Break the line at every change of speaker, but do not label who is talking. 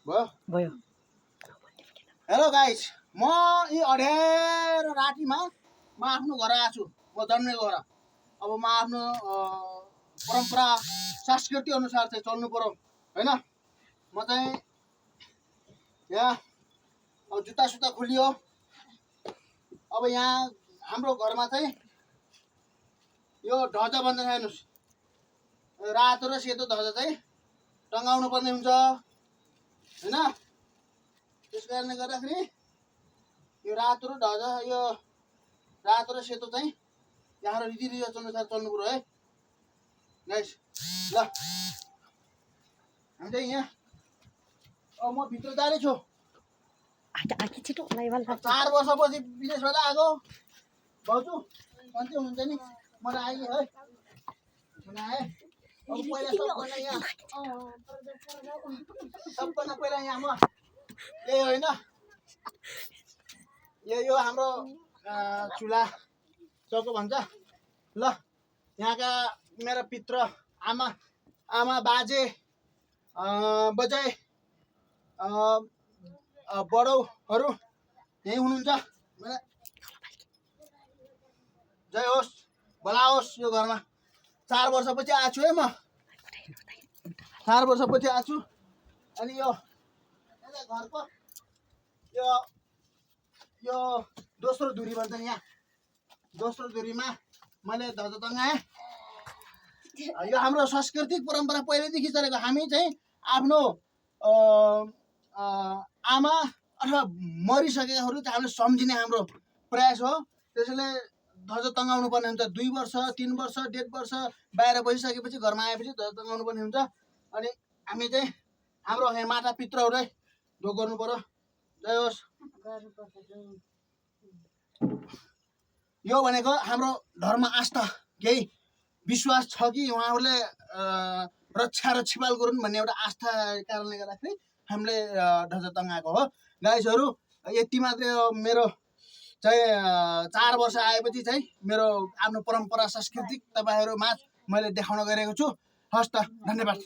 भयो
भयो
hello guys म यी अढेर रातिमा म आफ्नो घर आएको छु म जन्मेको घर अब म आफ्नो परम्परा संस्कृति अनुसार चाहिँ चल्नु पर्यो हैन म चाहिँ यहाँ अब जुत्ता सुत्ता खुलियो अब यहाँ हाम्रो घरमा चाहिँ यो ध्वजा बन्छ हेर्नुस् रातो र सेतो ध्वजा चाहिँ टङ्गाउनु पर्ने हुन्छ हैन त्यस कारणले गर्दाखेरि यो रातो र ध्वजा यो रातो र सेतो चाहिँ यहाँ रीतिरिवाज अनुसार चल्नु पर्यो है गाइस ल हामी चाहिँ यहाँ अब म भित्र जाँदैछु
आकी छिटो लाइभल
4 वर्षपछि विदेशबाट आएको भाउजू कन्ती हुनुहुन्छ नि मलाई आइले है हुन आए अब पहिला सबभन्दा पहिला यहाँ म यही होइन यो हाम्रो चुला चौको भन्छ ल यहाँका मेरा पित्र आमा बाजे बजै बडौहरू यही हुनुहुन्छ जय होस् भला होस् यो घरमा 4 वर्षपछि आएको छु है म 4 वर्षपछि आएको छु अनि यो घरको यो दोस्रो धुरी भन्छ यहाँ दोस्रो धुरीमा मैले ध्वजा टङ्गाएँ यो हाम्रो सांस्कृतिक परम्परा पहिल्यैदेखि चलेको हामी चाहिँ आफ्नो आमा अथवा मरिसकेकाहरू चाहिँ हामीले सम्झिने हाम्रो प्रयास हो त्यसैले ध्वजा टङ्गाउनु पर्ने हुन्छ 2 वर्ष 3 वर्ष 1.5 वर्ष बाहिर बसिसकेपछि घरमा आएपछि ध्वजा टङ्गाउनु पर्ने हुन्छ अनि हामी चाहिँ हाम्रो यहाँ माता पितृहरूलाई ढोक गर्नु पर्यो जय होस् यो भनेको हाम्रो धर्म आस्था केही विश्वास छ कि उहाँहरूले रक्षा र छिपाल गरून् भन्ने एउटा आस्था कारणले गर्दाखेरि हामीले ध्वजा टङ्गाएको हो गाइसहरू यति मात्रै मेरो चाहिँ 4 वर्ष आएपछि चाहिँ मेरो आफ्नो परम्परा सांस्कृतिक तपाईँहरूमा मैले देखाउन गएको छु हस् त धन्यवाद